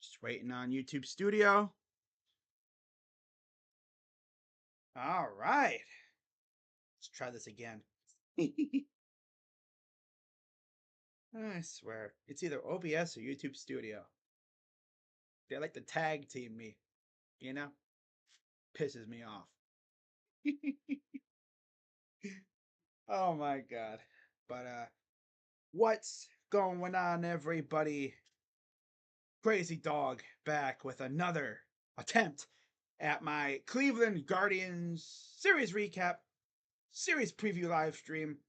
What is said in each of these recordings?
Just waiting on YouTube Studio. All right. Let's try this again. I swear. It's either OBS or YouTube Studio. They like to tag team me, you know? Pisses me off. Oh my god. But what's going on, everybody? Crazy Dog back with another attempt at my Cleveland Guardians series recap, series preview live stream,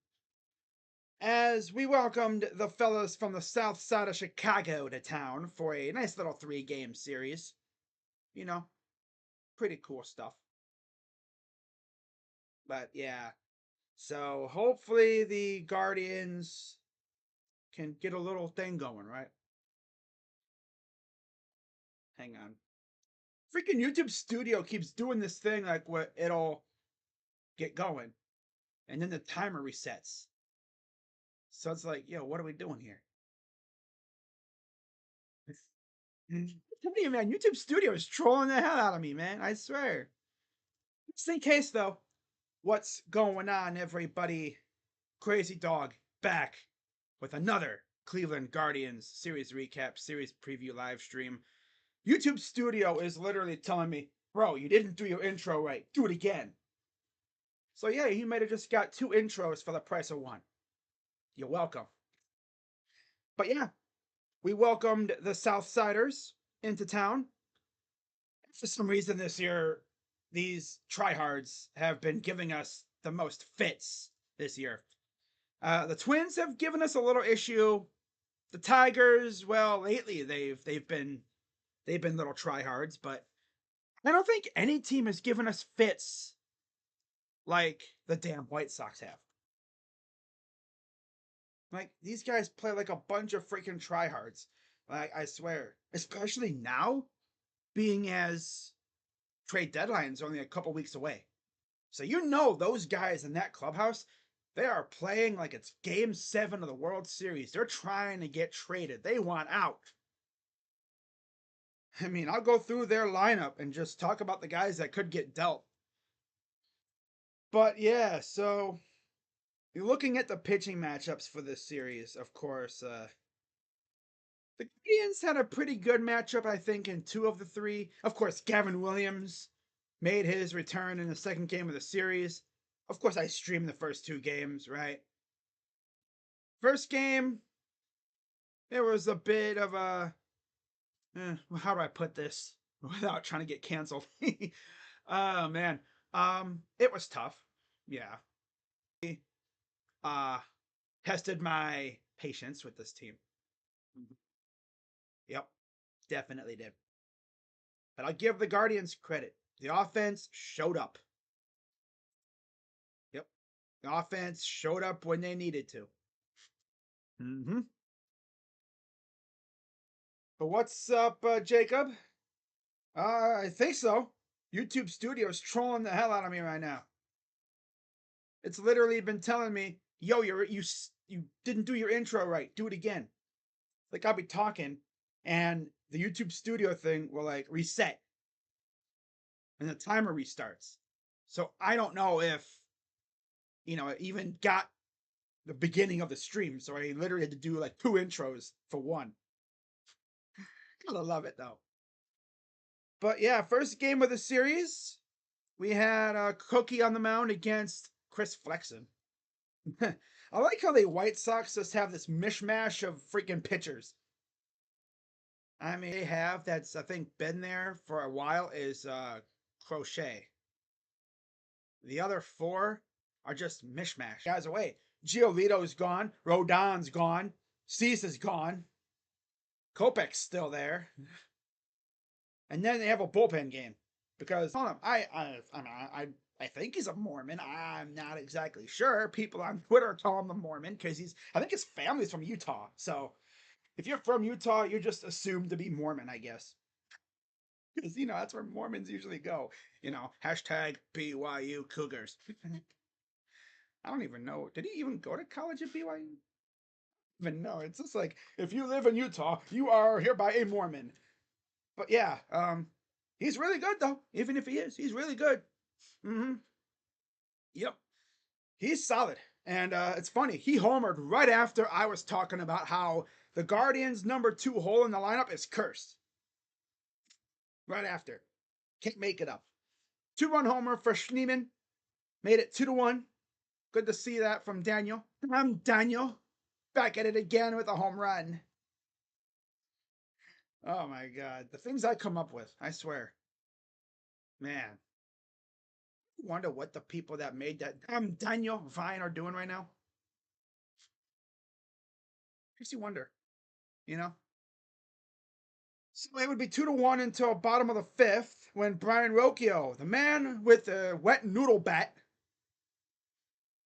as we welcomed the fellas from the south side of Chicago to town for a nice little 3-game series. You know, pretty cool stuff. But yeah, so hopefully the Guardians can get a little thing going, right? Hang on. Freaking YouTube Studio keeps doing this thing like what it'll get going and then the timer resets. So it's like, yo, what are we doing here? I'm telling you, man, YouTube Studio is trolling the hell out of me, man. I swear. Just in case, though, what's going on, everybody? Crazy Dog back with another Cleveland Guardians series recap, series preview live stream. YouTube Studio is literally telling me, bro, you didn't do your intro right. Do it again. So yeah, you might have just got 2 intros for the price of 1. You're welcome. But yeah, we welcomed the Southsiders into town. For some reason this year, these tryhards have been giving us the most fits this year. The Twins have given us a little issue. The Tigers, well, lately they've been little tryhards, but I don't think any team has given us fits like the damn White Sox have. Like, these guys play like a bunch of freaking tryhards. Like, I swear. Especially now, being as trade deadline's only a couple weeks away. So you know those guys in that clubhouse, they are playing like it's game 7 of the World Series. They're trying to get traded. They want out. I mean, I'll go through their lineup and just talk about the guys that could get dealt. But yeah, so you're looking at the pitching matchups for this series, of course. The Guardians had a pretty good matchup, I think, in 2 of the 3. Of course, Gavin Williams made his return in the second game of the series. Of course, I streamed the first 2 games, right? First game, there was a bit of a how do I put this without trying to get canceled? Oh man, it was tough. Yeah, uh, tested my patience with this team. Yep, definitely did. But I'll give the Guardians credit. The offense showed up. Yep, the offense showed up when they needed to. Mm-hmm. But what's up, Jacob? I think so. YouTube Studio's trolling the hell out of me right now. It's literally been telling me, "Yo, you didn't do your intro right. Do it again." Like I'll be talking, and the YouTube Studio thing will like reset, and the timer restarts. So I don't know if it even got the beginning of the stream. So I literally had to do like 2 intros for 1. Gotta love it though. But yeah, first game of the series, we had Cookie on the mound against Chris Flexen. I like how the White Sox just have this mishmash of freaking pitchers. I mean, they have that's I think been there for a while is Crochet. The other 4 are just mishmash. Guys away. Giolito's gone. Rodon's gone. Cease is gone. Kopech's still there. And then they have a bullpen game because I think he's a Mormon. I'm not exactly sure. People on Twitter call him a Mormon because I think his family's from Utah. So if you're from Utah, you're just assumed to be Mormon, I guess. Because that's where Mormons usually go. Hashtag BYU Cougars. I don't even know. Did he even go to college at BYU? Even know. It's just like if you live in Utah, you are hereby a Mormon. But yeah, he's really good though. Even if he is, he's really good. Mm-hmm. Yep, he's solid. And it's funny, he homered right after I was talking about how the Guardians' number 2 hole in the lineup is cursed. Right after, can't make it up. 2-run homer for Schneeman, made it 2-1. Good to see that from Daniel. I'm Daniel, back at it again with a home run. Oh my God, the things I come up with, I swear, man. Wonder what the people that made that Daniel Vine are doing right now. Makes you wonder, you know. So it would be 2-1 until bottom of the 5th when Brian Rocchio, the man with the wet noodle bat,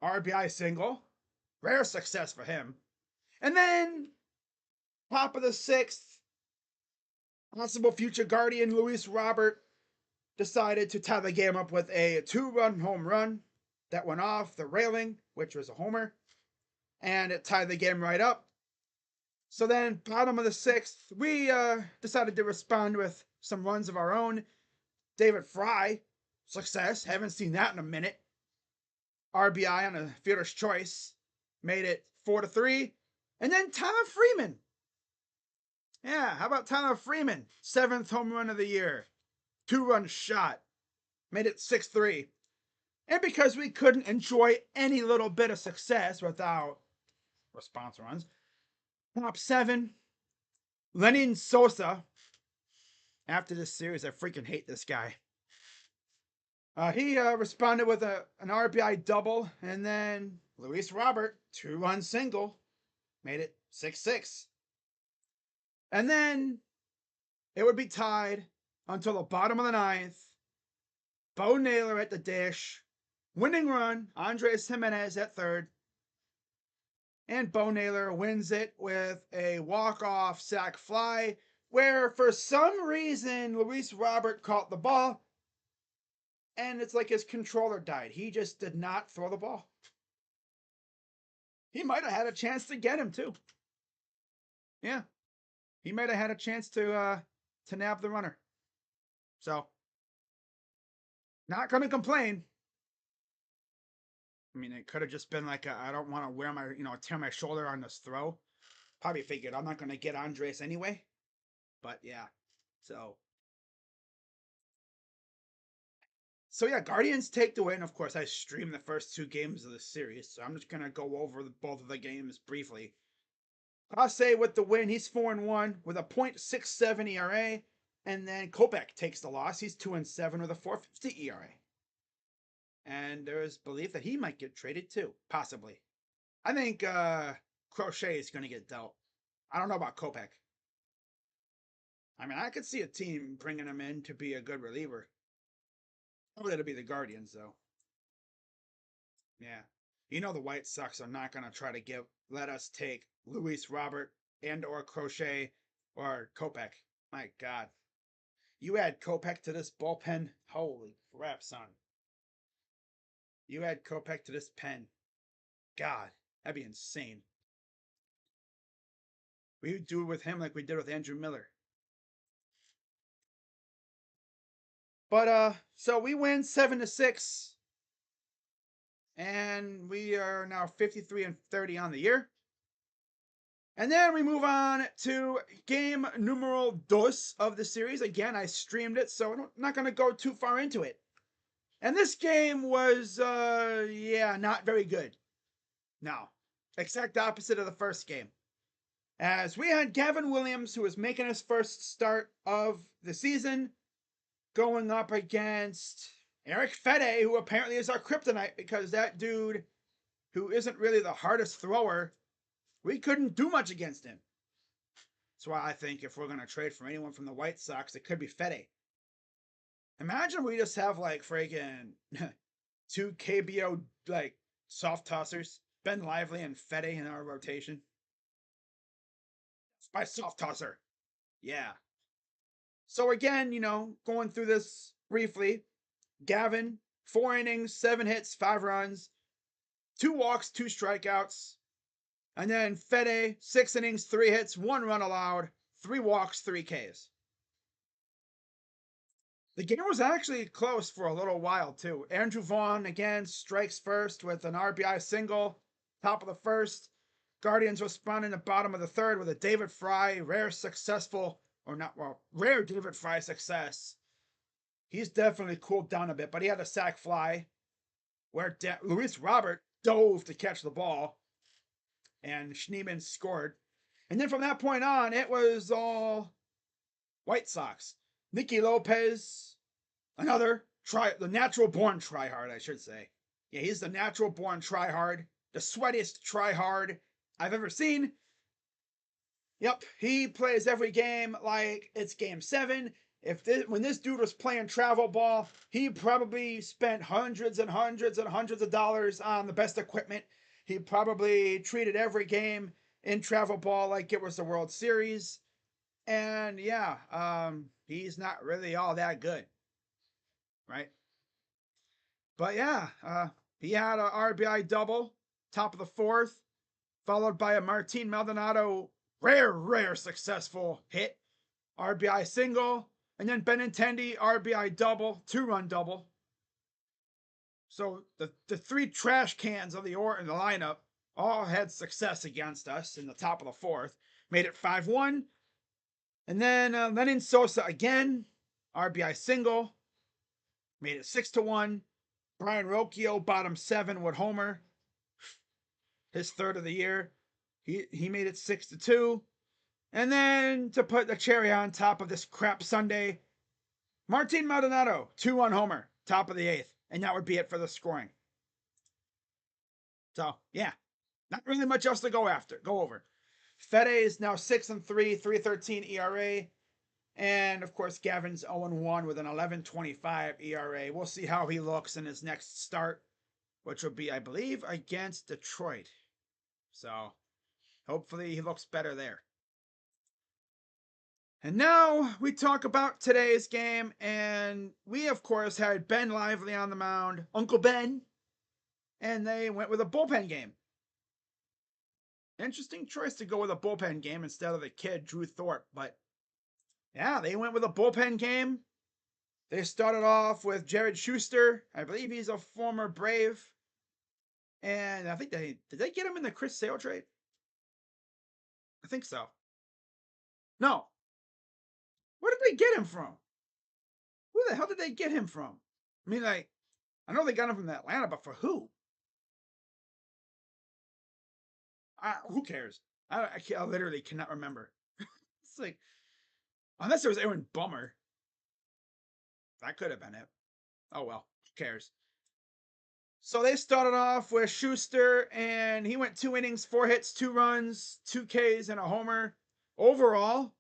RBI single, rare success for him. And then top of the 6th, possible future Guardian Luis Robert decided to tie the game up with a 2-run home run that went off the railing, which was a homer, and it tied the game right up. So then, bottom of the 6th, we decided to respond with some runs of our own. David Fry, success. Haven't seen that in a minute. RBI on a fielder's choice, made it 4-3. And then Tyler Freeman. Yeah, how about Tyler Freeman? 7th home run of the year. 2-run shot. Made it 6-3. And because we couldn't enjoy any little bit of success without response runs, top 7, Lenin Sosa. After this series, I freaking hate this guy. He responded with an RBI double, and then Luis Robert, 2-run single, made it 6-6. And then it would be tied until the bottom of the 9th. Bo Naylor at the dish, winning run, Andres Jimenez at third, and Bo Naylor wins it with a walk-off sac fly, where for some reason Luis Robert caught the ball, and it's like his controller died. He just did not throw the ball. He might have had a chance to get him too. Yeah, he might have had a chance to nab the runner. So, not gonna complain. I mean, it could have just been like I don't want to wear my tear my shoulder on this throw. Probably figured I'm not gonna get Andres anyway. But yeah, so yeah, Guardians take the win. Of course, I streamed the first 2 games of the series, so I'm just gonna go over both of the games briefly. I'll say with the win, he's 4-1 with a .67 ERA, and then Kopech takes the loss. He's 2-7 with a 4.50 ERA. And there's belief that he might get traded too, possibly. I think Crochet is going to get dealt. I don't know about Kopech. I mean, I could see a team bringing him in to be a good reliever. Probably to be the Guardians, though. Yeah. You know the White Sox are not going to try to let us take Luis Robert and or Crochet or Kopech. My God. You add Kopech to this bullpen? Holy crap, son. You add Kopech to this pen. God, that'd be insane. We would do it with him like we did with Andrew Miller. But so we win 7-6. And we are now 53-30 on the year. And then we move on to game numero dos of the series. Again, I streamed it, so I'm not going to go too far into it. And this game was, not very good. No, exact opposite of the first game. As we had Gavin Williams, who was making his first start of the season, going up against Eric Fede, who apparently is our kryptonite because that dude, who isn't really the hardest thrower, we couldn't do much against him. That's why I think if we're going to trade for anyone from the White Sox, it could be Fede. Imagine we just have like freaking 2 KBO like soft tossers, Ben Lively and Fede in our rotation. It's my soft tosser. Yeah. So again, going through this briefly, Gavin, 4 innings, 7 hits, 5 runs, 2 walks, 2 strikeouts. And then Fede, 6 innings, 3 hits, 1 run allowed, 3 walks, 3 Ks. The game was actually close for a little while, too. Andrew Vaughn, again, strikes first with an RBI single, top of the first. Guardians respond in the bottom of the third with a David Fry, rare successful, or not, well, rare David Fry success. He's definitely cooled down a bit, but he had a sac fly where Luis Robert dove to catch the ball, and Schneemann scored. And then from that point on, it was all White Sox. Nicky Lopez, another the natural born tryhard, I should say. Yeah, he's the natural born tryhard, the sweatiest tryhard I've ever seen. Yep, he plays every game like it's game 7. When this dude was playing travel ball, he probably spent hundreds and hundreds and hundreds of dollars on the best equipment. He probably treated every game in travel ball like it was the World Series. And yeah, he's not really all that good, right? But yeah, he had an RBI double, top of the fourth, followed by a Martin Maldonado rare successful hit, RBI single, and then Benintendi RBI double, 2-run double. So the three trash cans of the lineup all had success against us in the top of the fourth, made it 5-1. And then Lenin Sosa again, RBI single, made it 6-1. Brian Rocchio, bottom 7 with homer, his third of the year. He made it 6-2. And then to put the cherry on top of this crap Sunday, Martin Maldonado, 2-1 homer, top of the 8th. And that would be it for the scoring. So, yeah, not really much else to go over. Fede is now 6-3, 3.13 ERA. And of course, Gavin's 0-1 with an 11.25 ERA. We'll see how he looks in his next start, which will be, I believe, against Detroit. So, hopefully he looks better there. And now we talk about today's game, and we, of course, had Ben Lively on the mound, Uncle Ben, and they went with a bullpen game. Interesting choice to go with a bullpen game instead of the kid, Drew Thorpe, but yeah, they went with a bullpen game. They started off with Jared Schuster. I believe he's a former Brave. And I think did they get him in the Chris Sale trade? I think so. No. Where did they get him from? Who the hell did they get him from? I mean, like, I know they got him from Atlanta, but for who? Who cares? I literally cannot remember. It's like, unless there was Aaron Bummer. That could have been it. Oh well, who cares? So they started off with Schuster, and he went 2 innings, 4 hits, 2 runs, 2 Ks, and a homer. Overall,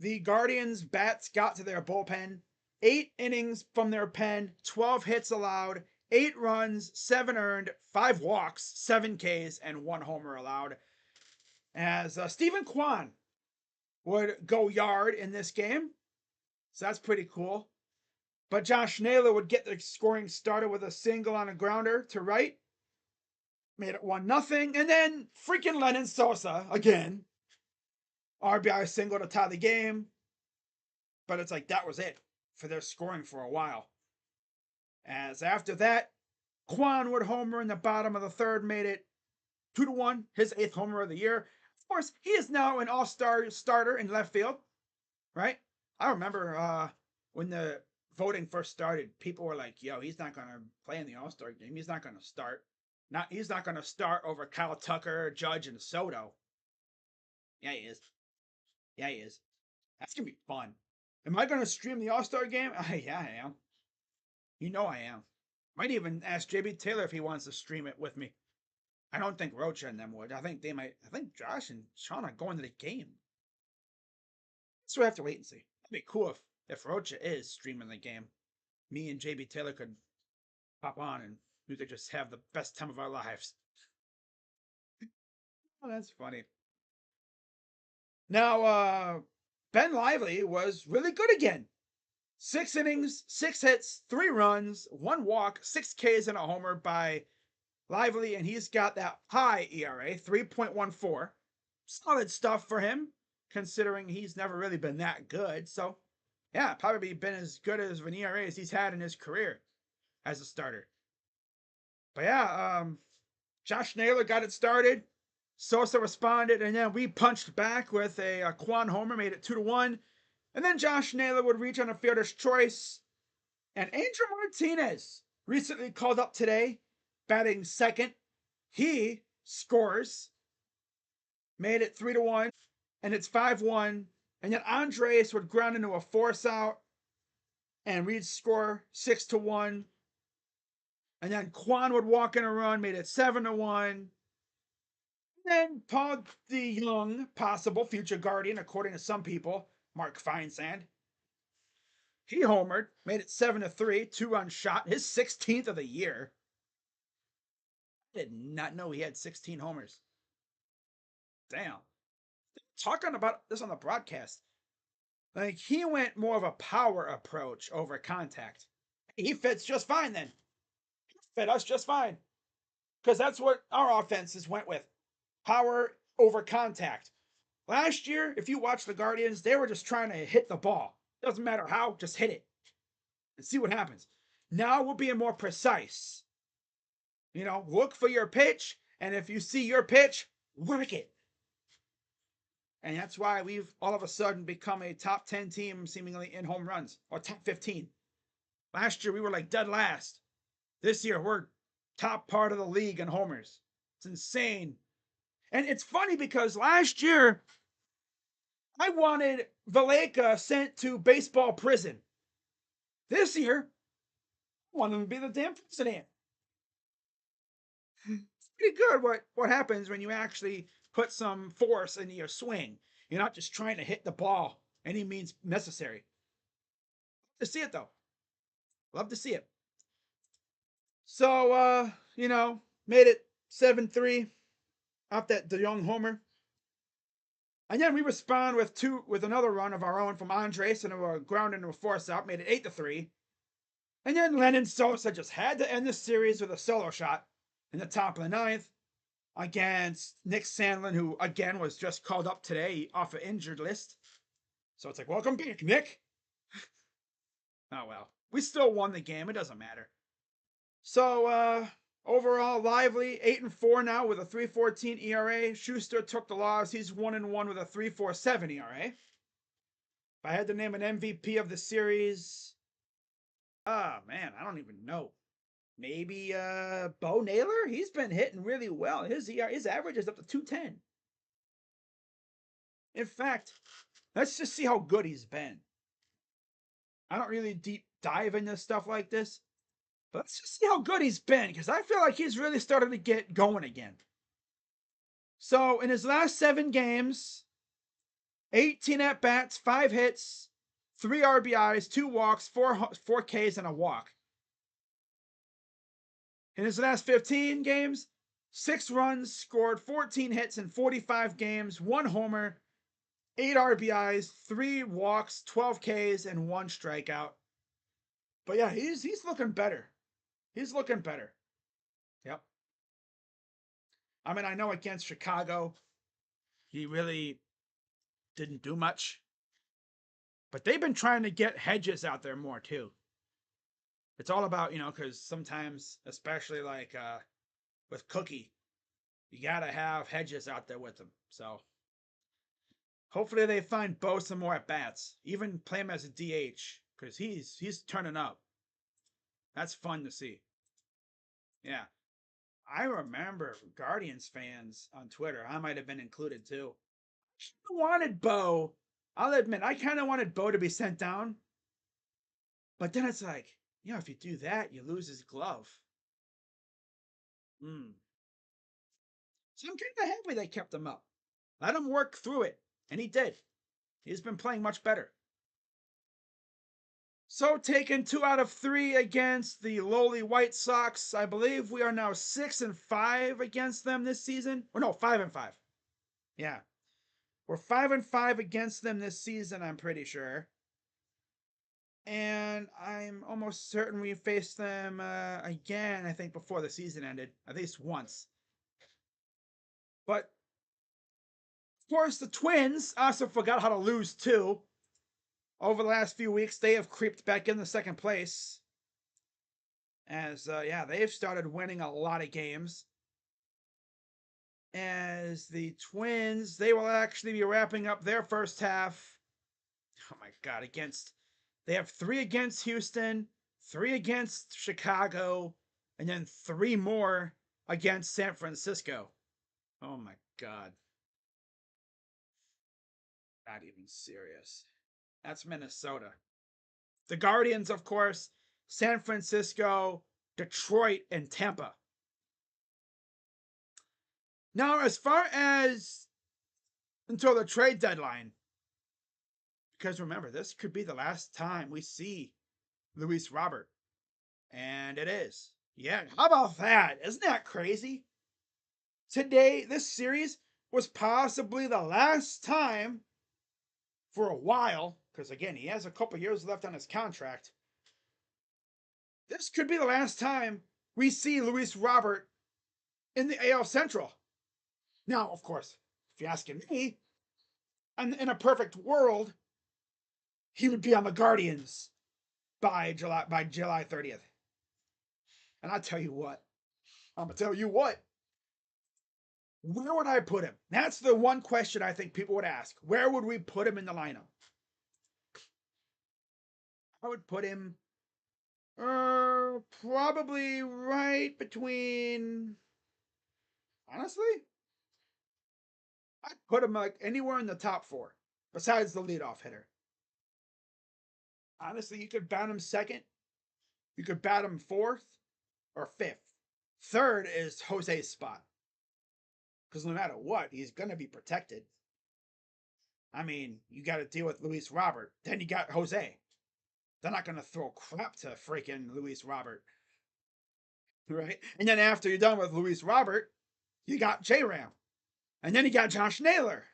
the Guardians' bats got to their bullpen. 8 innings from their pen, 12 hits allowed, 8 runs, 7 earned, 5 walks, 7 Ks, and 1 homer allowed. As Stephen Kwan would go yard in this game. So that's pretty cool. But Josh Naylor would get the scoring started with a single on a grounder to right. Made it 1-0. And then freaking Lennon Sosa again. RBI single to tie the game. But it's like that was it for their scoring for a while. As after that, Kwan would homer in the bottom of the third, made it 2-1, his 8th homer of the year. Of course, he is now an all-star starter in left field, right? I remember when the voting first started, people were like, yo, he's not going to play in the all-star game. He's not going to start. He's not going to start over Kyle Tucker, Judge, and Soto. Yeah, he is. Yeah, he is. That's going to be fun. Am I going to stream the all-star game? Yeah, I am. You know I am. Might even ask JB Taylor if he wants to stream it with me. I don't think Rocha and them would. I think they might. I think Josh and Sean are going to the game. So we have to wait and see. It'd be cool if Rocha is streaming the game. Me and JB Taylor could pop on and we could just have the best time of our lives. Oh, that's funny. Now, Ben Lively was really good again. 6 innings, 6 hits, 3 runs, 1 walk, 6 Ks, and a homer by Lively, and he's got that high ERA, 3.14. Solid stuff for him, considering he's never really been that good. So, Yeah, probably been as good as an ERA as he's had in his career as a starter. But yeah, Josh Naylor got it started. Sosa responded, and then we punched back with a Quan homer, made it 2-1. And then Josh Naylor would reach on a fielder's choice. And Angel Martinez, recently called up today, batting second. He scores, made it 3-1, and it's 5-1. And then Andres would ground into a force out, and we'd score 6-1. And then Quan would walk in a run, made it 7-1. Then Paul DeYoung, possible future guardian, according to some people, Mark Feinsand, he homered, made it 7-3, 2-run shot, his 16th of the year. I did not know he had 16 homers. Damn. Talking about this on the broadcast, like he went more of a power approach over contact. He fits just fine then. He fit us just fine. Because that's what our offenses went with. Power over contact. Last year, if you watch the Guardians, they were just trying to hit the ball. Doesn't matter how, just hit it and see what happens. Now we're being more precise. Look for your pitch, and if you see your pitch, work it. And that's why we've all of a sudden become a top 10 team seemingly in home runs, or top 15. Last year we were like dead last. This year we're top part of the league in homers. It's insane. And it's funny because last year I wanted Valleca sent to baseball prison. This year, I want him to be the damn president. It's pretty good what happens when you actually put some force into your swing. You're not just trying to hit the ball any means necessary. Love to see it though. Love to see it. So made it 7-3 off that DeYoung homer. And then we respond with another run of our own from Andres and a ground into a force out, made it 8-3. And then Lennon Sosa just had to end the series with a solo shot in the top of the ninth against Nick Sandlin, who again was just called up today off an injured list. So it's like, welcome back, Nick. Oh well. We still won the game. It doesn't matter. So overall, Lively 8-4 now with a 3.14 ERA. Schuster took the loss. He's 1-1 with a 3.47 ERA. If I had to name an MVP of the series, man, I don't even know. Maybe Bo Naylor? He's been hitting really well. His average is up to 210. In fact, let's just see how good he's been. I don't really deep dive into stuff like this, but let's just see how good he's been, because I feel like he's really started to get going again. So in his last 7 games, 18 at-bats, 5 hits, 3 RBIs, 2 walks, 4 Ks, and a walk. In his last 15 games, 6 runs, scored 14 hits in 45 games, 1 homer, 8 RBIs, 3 walks, 12 Ks, and 1 strikeout. But yeah, he's looking better. He's looking better. Yep. I mean, I know against Chicago, he really didn't do much. But they've been trying to get Hedges out there more too. It's all about, because sometimes, especially like with Cookie, you gotta have Hedges out there with him. So hopefully they find Bo some more at bats. Even play him as a DH, because he's turning up. That's fun to see. Yeah. I remember Guardians fans on Twitter, I might have been included too. I wanted Bo. I'll admit, I kind of wanted Bo to be sent down. But then it's like, if you do that, you lose his glove. So I'm kind of happy they kept him up. Let him work through it. And he did. He's been playing much better. So taking 2 out of 3 against the lowly White Sox. I believe we are now 6-5 against them this season. Or no, 5-5. Yeah. We're 5-5 against them this season, I'm pretty sure. And I'm almost certain we faced them again, I think, before the season ended. At least once. But, of course, the Twins also forgot how to lose, too. over the last few weeks, they have creeped back in the second place. As, yeah, they've started winning a lot of games. As the Twins, they will actually be wrapping up their first half. Oh my God, they have 3 against Houston, 3 against Chicago, and then 3 more against San Francisco. Oh my God. Not even serious. That's Minnesota. The Guardians, of course, San Francisco, Detroit, and Tampa. Now, as far as until the trade deadline, because remember, this could be the last time we see Luis Robert. And it is. Yeah, how about that? Isn't that crazy? Today, this series was possibly the last time for a while, because again, he has a couple years left on his contract. This could be the last time we see Luis Robert in the AL Central. Now, of course, if you're asking me, in a perfect world, he would be on the Guardians by July 30th. And I tell you what, I'm gonna tell you what. Where would I put him? That's the one question I think people would ask. Where would we put him in the lineup? I would put him probably right between, honestly, I'd put him like anywhere in the top 4 besides the leadoff hitter. Honestly, you could bat him second, you could bat him 4th or 5th. Third is Jose's spot. Because no matter what, he's going to be protected. I mean, you got to deal with Luis Robert. Then you got Jose. They're not going to throw crap to freaking Luis Robert. Right? And then after you're done with Luis Robert, you got J-Ram. And then you got Josh Naylor.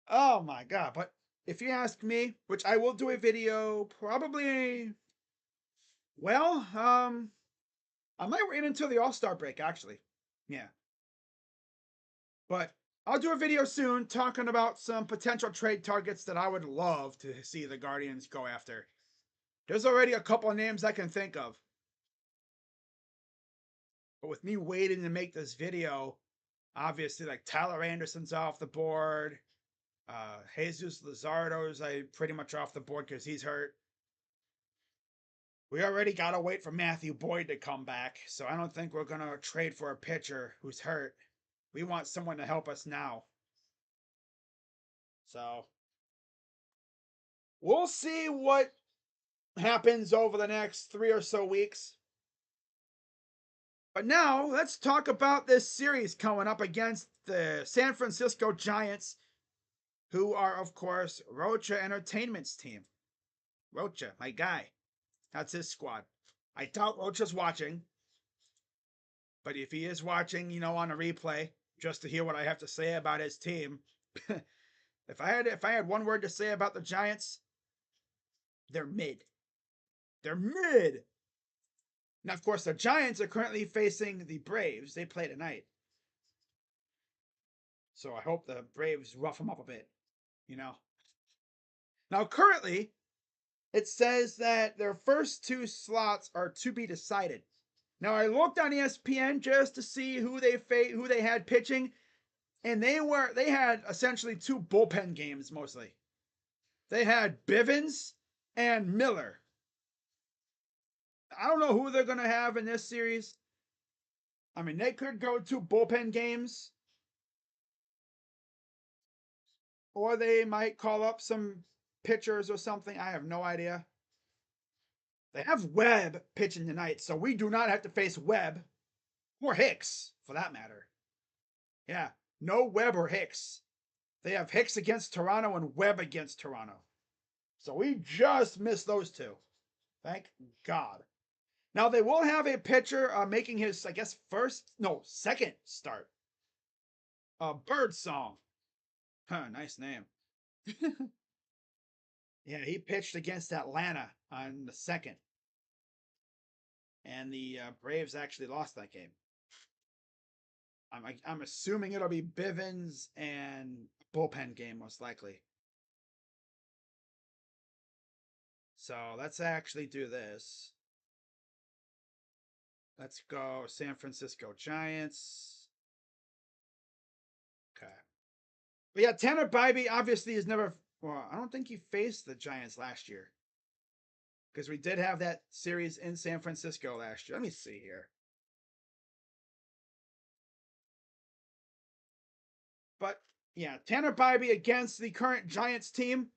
Oh my God. But if you ask me, which I will do a video probably, well, I might wait until the All-Star break, actually. Yeah. But I'll do a video soon talking about some potential trade targets that I would love to see the Guardians go after. There's already a couple of names I can think of. But with me waiting to make this video, obviously, like Tyler Anderson's off the board. Jesus Luzardo's pretty much off the board because he's hurt. We already got to wait for Matthew Boyd to come back, so I don't think we're going to trade for a pitcher who's hurt. We want someone to help us now. So we'll see what happens over the next 3 or so weeks. But now let's talk about this series coming up against the San Francisco Giants, who are, of course, Rocha Entertainment's team. Rocha, my guy. That's his squad. I doubt Rocha's watching. But if he is watching, on a replay, just to hear what I have to say about his team, if I had one word to say about the Giants, they're mid. They're mid. Now, of course, the Giants are currently facing the Braves. They play tonight. So I hope the Braves rough them up a bit, Now, currently, it says that their first 2 slots are to be decided. Now, I looked on ESPN just to see who they had pitching, and they had essentially 2 bullpen games mostly. They had Bivens and Miller. I don't know who they're going to have in this series. I mean, they could go 2 bullpen games, or they might call up some pitchers or something. I have no idea. They have Webb pitching tonight, so we do not have to face Webb or Hicks, for that matter. Yeah, no Webb or Hicks. They have Hicks against Toronto and Webb against Toronto. So we just missed those 2. Thank God. Now they will have a pitcher making his, I guess, second start. Birdsong. Huh, nice name. Yeah, he pitched against Atlanta on the 2nd. And the Braves actually lost that game. I'm assuming it'll be Bivens and bullpen game most likely. So let's actually do this. Let's go San Francisco Giants. Okay. But yeah, Tanner Bybee obviously has never. Well, I don't think he faced the Giants last year because we did have that series in San Francisco last year. Let me see here. But yeah, Tanner Bybee against the current Giants team.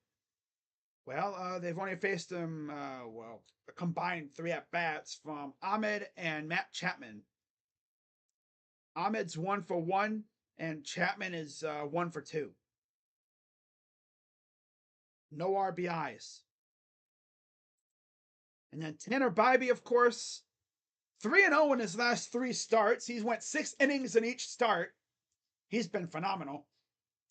Well, they've only faced him, a combined 3 at bats from Ahmed and Matt Chapman. Ahmed's 1 for 1, and Chapman is 1 for 2. No RBIs. And then Tanner Bybee, of course, 3-0 in his last 3 starts. He's went 6 innings in each start. He's been phenomenal.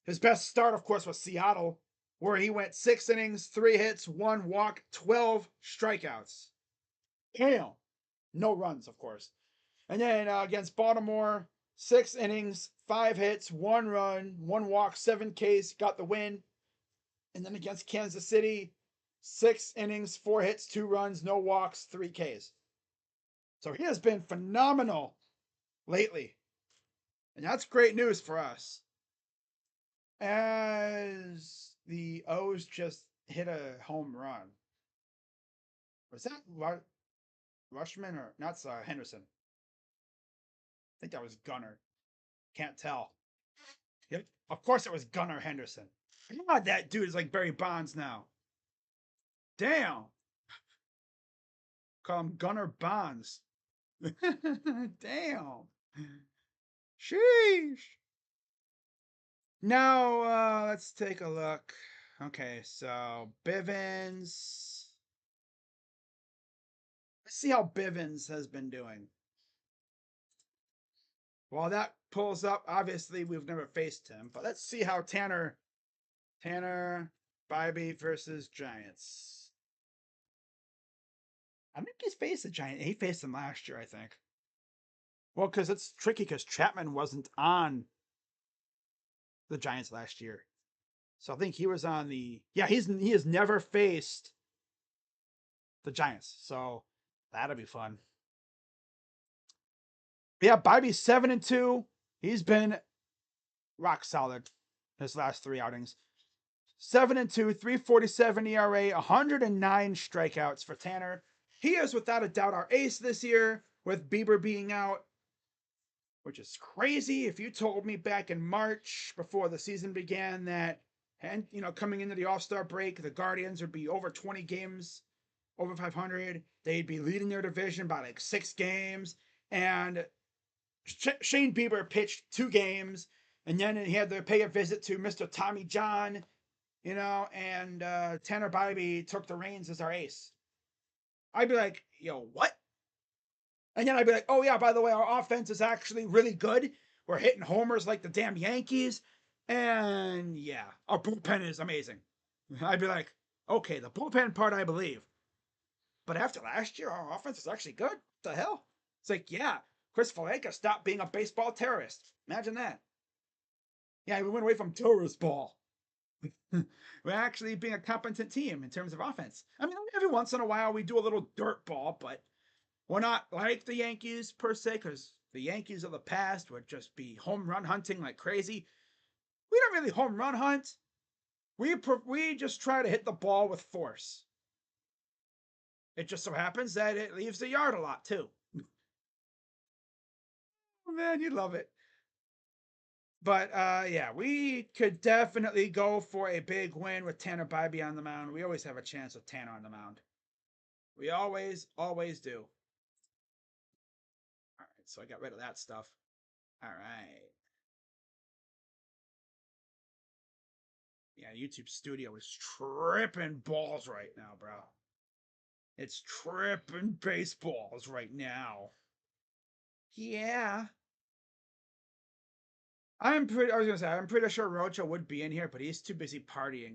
His best start, of course, was Seattle, where he went 6 innings, 3 hits, 1 walk, 12 strikeouts. Damn. No runs, of course. And then against Baltimore, 6 innings, 5 hits, 1 run, 1 walk, 7 Ks, got the win. And then against Kansas City, 6 innings, 4 hits, 2 runs, no walks, 3 Ks. So he has been phenomenal lately. And that's great news for us. As the O's just hit a home run. Was that Rushman or not? Henderson. I think that was Gunnar. Can't tell. Yep. Of course it was Gunnar Henderson. God, that dude is like Barry Bonds now. Damn. Call him Gunnar Bonds. Damn. Sheesh. Now, let's take a look. Okay, so Bivens. Let's see how Bivens has been doing. While that pulls up, obviously we've never faced him, but let's see how Tanner Bybee versus Giants. I think he's faced the Giant. He faced them last year, I think. Well, because it's tricky because Chapman wasn't on the Giants last year. So I think he was on the. Yeah, he has never faced the Giants. So that'll be fun. But yeah, Bybee's 7-2. He's been rock solid his last 3 outings. 7-2, 3.47 ERA, 109 strikeouts for Tanner. He is without a doubt our ace this year, with Bieber being out, which is crazy. If you told me back in March before the season began that, and coming into the All-Star break, the Guardians would be over 20 games, over 500, they'd be leading their division by like 6 games, and Shane Bieber pitched 2 games, and then he had to pay a visit to Mr. Tommy John, and Tanner Bybee took the reins as our ace. I'd be like, yo, what? And then I'd be like, oh yeah, by the way, our offense is actually really good. We're hitting homers like the damn Yankees. And yeah, our bullpen is amazing. I'd be like, okay, the bullpen part I believe. But after last year, our offense is actually good. What the hell? It's like, yeah, Chris Faleka stopped being a baseball terrorist. Imagine that. Yeah, we went away from terrorist ball. We're actually being a competent team in terms of offense. I mean, every once in a while we do a little dirt ball, but we're not like the Yankees per se, because the Yankees of the past would just be home run hunting like crazy. We don't really home run hunt. We just try to hit the ball with force. It just so happens that it leaves the yard a lot too. Oh, man, you love it. But yeah, we could definitely go for a big win with Tanner Bybee on the mound. We always have a chance with Tanner on the mound. We always do. All right, so I got rid of that stuff. All right. Yeah, YouTube Studio is tripping balls right now, bro. It's tripping baseballs right now. Yeah. I was gonna say, I'm pretty sure Rocha would be in here, but he's too busy partying.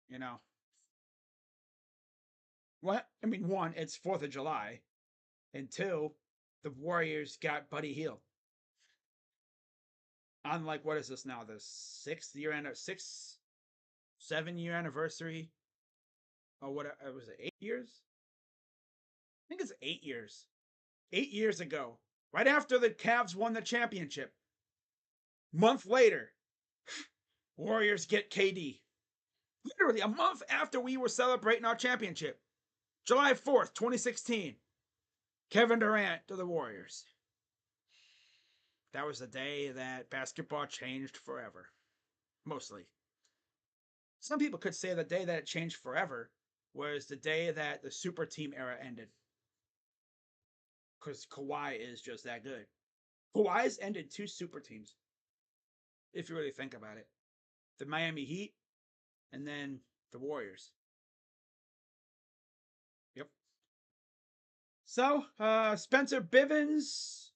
You know. What? I mean, one, it's 4th of July. And 2, the Warriors got Buddy Hield. On like, what is this now? The 6th year and 7 year anniversary Oh, what was it? 8 years? I think it's 8 years. 8 years ago, right after the Cavs won the championship. Month later, Warriors get KD. Literally a month after we were celebrating our championship. July 4th, 2016. Kevin Durant to the Warriors. That was the day that basketball changed forever. Mostly. Some people could say the day that it changed forever was the day that the super team era ended. Because Kawhi is just that good. Kawhi's ended 2 super teams. If you really think about it. The Miami Heat and then the Warriors. Yep. So, Spencer Bivens,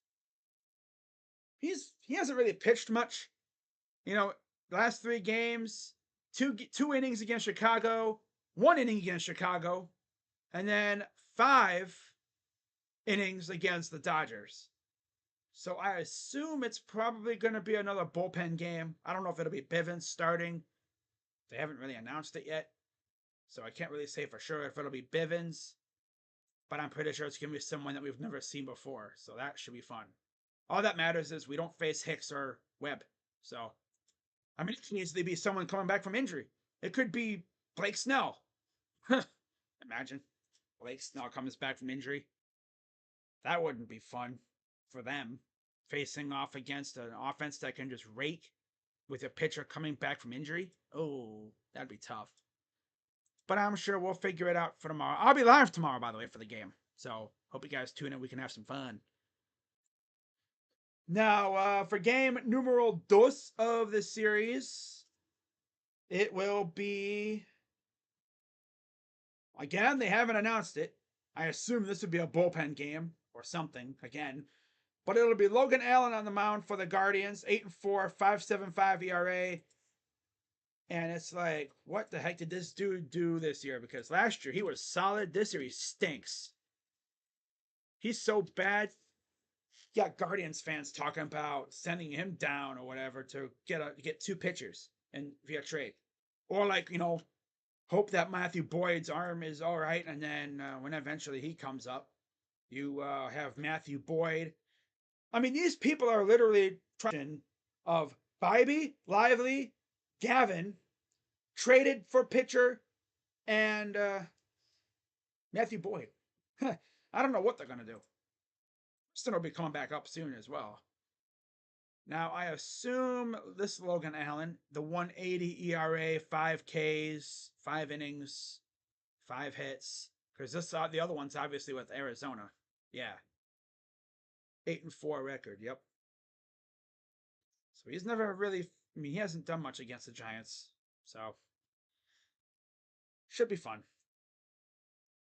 he hasn't really pitched much. You know, last 3 games, two innings against Chicago, 1 inning against Chicago, and then 5 innings against the Dodgers. So I assume it's probably going to be another bullpen game. I don't know if it'll be Bivens starting. They haven't really announced it yet. So I can't really say for sure if it'll be Bivens. But I'm pretty sure it's going to be someone that we've never seen before. So that should be fun. All that matters is we don't face Hicks or Webb. So, I mean, it can easily be someone coming back from injury. It could be Blake Snell. Imagine Blake Snell comes back from injury. That wouldn't be fun for them. Facing off against an offense that can just rake with a pitcher coming back from injury. Oh, that'd be tough. But I'm sure we'll figure it out for tomorrow. I'll be live tomorrow, by the way, for the game. So hope you guys tune in. We can have some fun. Now, for game numero dos of the series, it will be. Again, they haven't announced it. I assume this would be a bullpen game or something again. But it'll be Logan Allen on the mound for the Guardians, 8-4, 5.75 ERA. And it's like, what the heck did this dude do this year? Because last year he was solid. This year he stinks. He's so bad. You got Guardians fans talking about sending him down or whatever to get 2 pitchers and via trade. Or hope that Matthew Boyd's arm is all right. And then when eventually he comes up, you have Matthew Boyd. I mean, these people are literally of Bybee, Lively, Gavin, traded for pitcher, and Matthew Boyd. I don't know what they're going to do. Still will be coming back up soon as well. Now, I assume this Logan Allen, the 1.80 ERA, 5 Ks, 5 innings, 5 hits. Because the other one's obviously with Arizona. Yeah. 8-4 record, yep. So he's never really, he hasn't done much against the Giants. So, should be fun.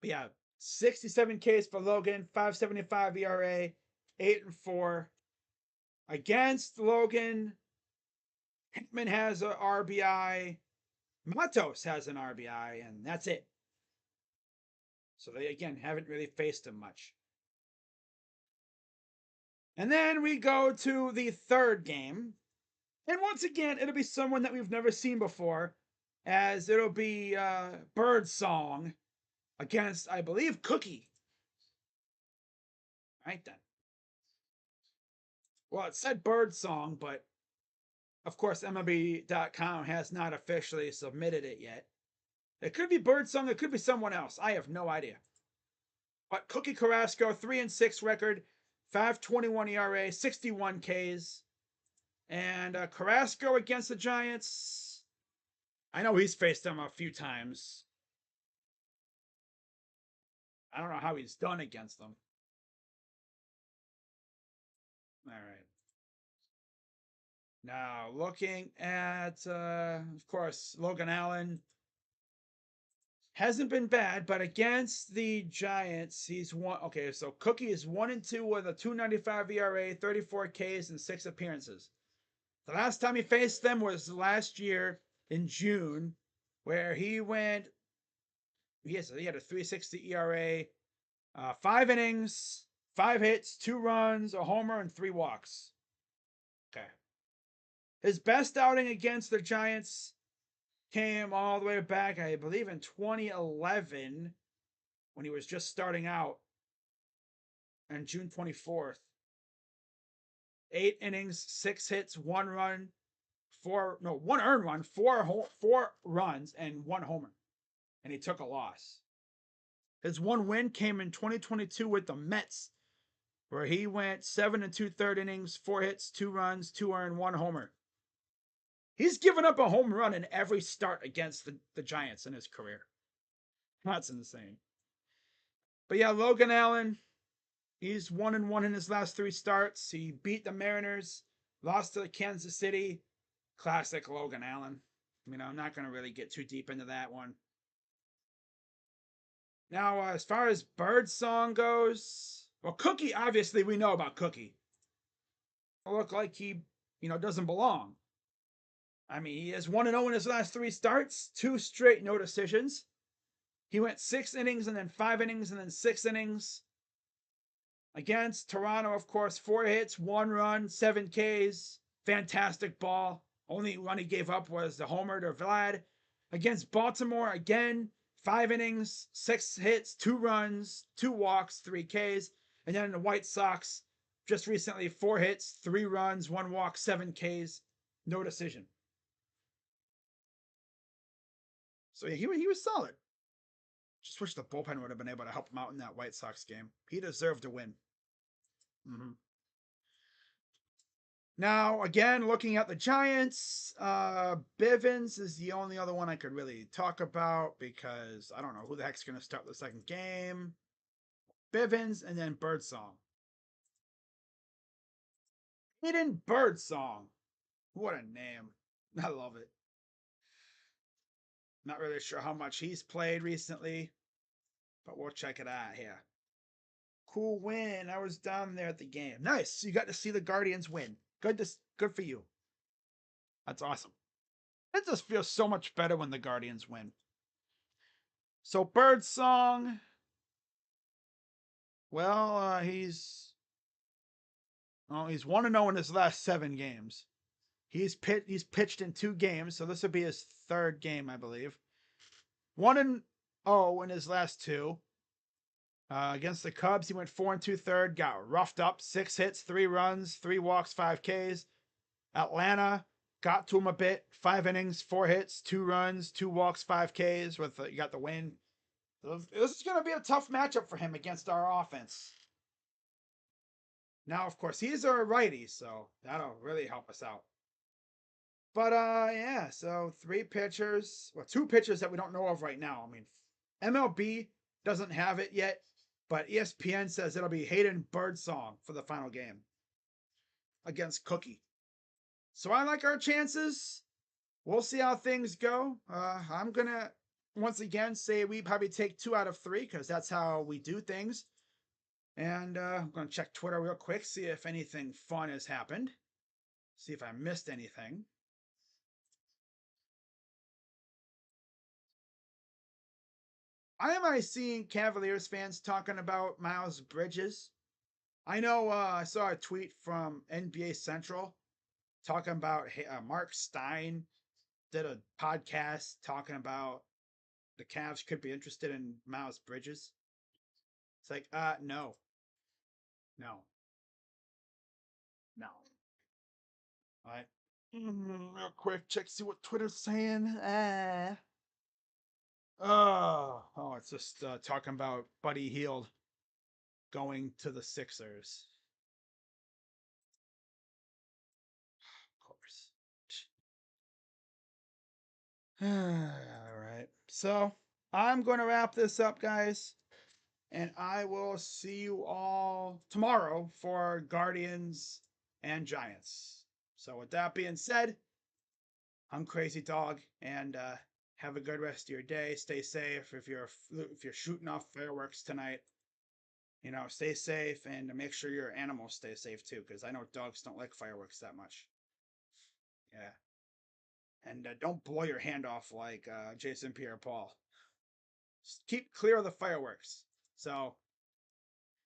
But yeah, 67 Ks for Logan, 5.75 ERA, 8-4. Against Logan, Hickman has an RBI, Matos has an RBI, and that's it. So they, again, haven't really faced him much. And then we go to the third game. And once again, it'll be someone that we've never seen before, as it'll be Birdsong against, I believe, Cookie. Right then. Well, it said Birdsong, but of course, MLB.com has not officially submitted it yet. It could be Birdsong, it could be someone else. I have no idea. But Cookie Carrasco, 3-6 record, 5.21 ERA, 61 Ks. And Carrasco against the Giants. I know he's faced them a few times. I don't know how he's done against them. All right. Now, looking at, of course, Logan Allen. Hasn't been bad, but against the Giants, he's won. Okay, so Cookie is 1-2 with a 2.95 ERA, 34 Ks, and 6 appearances. The last time he faced them was last year in June, where he went. Yes, he had a 3.60 ERA, 5 innings, 5 hits, 2 runs, a homer, and 3 walks. Okay. His best outing against the Giants, came all the way back, I believe, in 2011 when he was just starting out on June 24th. 8 innings, 6 hits, 1 run, one earned run, four runs, and 1 homer. And he took a loss. His one win came in 2022 with the Mets, where he went 7 2/3 innings, 4 hits, 2 runs, 2 earned, 1 homer. He's given up a home run in every start against the Giants in his career. That's insane. But yeah, Logan Allen, he's 1-1 in his last 3 starts. He beat the Mariners, lost to Kansas City. Classic Logan Allen. I'm not going to really get too deep into that one. Now, as far as Birdsong goes, well, Cookie, obviously, we know about Cookie. It look like he, doesn't belong. He has 1-0 in his last 3 starts, 2 straight no decisions. He went 6 innings and then 5 innings and then 6 innings. Against Toronto, of course, 4 hits, 1 run, 7 Ks. Fantastic ball. Only run he gave up was the homer to Vlad. Against Baltimore, again, 5 innings, 6 hits, 2 runs, 2 walks, 3 Ks. And then the White Sox, just recently, 4 hits, 3 runs, 1 walk, 7 Ks. No decision. So yeah, he was solid. Just wish the bullpen would have been able to help him out in that White Sox game. He deserved to win. Mm-hmm. Now, again, looking at the Giants, Bivens is the only other one I could really talk about because I don't know who the heck's going to start the second game. Bivens and then Birdsong. Hidden Birdsong. What a name. I love it. Not really sure how much he's played recently, but we'll check it out here. Cool win. I was down there at the game. Nice. You got to see the Guardians win. Good for you. That's awesome. It just feels so much better when the Guardians win. So Birdsong. Well, he's 1-0 in his last 7 games. He's pitched in 2 games, so this will be his 3rd game, I believe. 1-0 in his last 2. Against the Cubs, he went 4 2/3, got roughed up, 6 hits, 3 runs, 3 walks, 5 Ks. Atlanta got to him a bit, 5 innings, 4 hits, 2 runs, 2 walks, 5 Ks. You got the win. This is going to be a tough matchup for him against our offense. Now, of course, he's a righty, so that'll really help us out. But yeah, so 3 pitchers, 2 pitchers that we don't know of right now. MLB doesn't have it yet, but ESPN says it'll be Hayden Birdsong for the final game against Cookie. So I like our chances. We'll see how things go. I'm gonna once again say we probably take 2 out of 3 because that's how we do things. And I'm gonna check Twitter real quick, see if anything fun has happened. See if I missed anything. Why am I seeing Cavaliers fans talking about Miles Bridges? I know I saw a tweet from NBA Central talking about Mark Stein did a podcast talking about the Cavs could be interested in Miles Bridges. It's like, no. No. No. All right. Real quick, check see what Twitter's saying. It's just talking about Buddy Hield going to the Sixers. Of course. All right. So I'm going to wrap this up, guys. And I will see you all tomorrow for Guardians and Giants. So with that being said, I'm Crazy Dog, and have a good rest of your day. Stay safe. If you're shooting off fireworks tonight, stay safe and make sure your animals stay safe too, because I know dogs don't like fireworks that much. Yeah. And don't blow your hand off like Jason Pierre-Paul. Just keep clear of the fireworks. So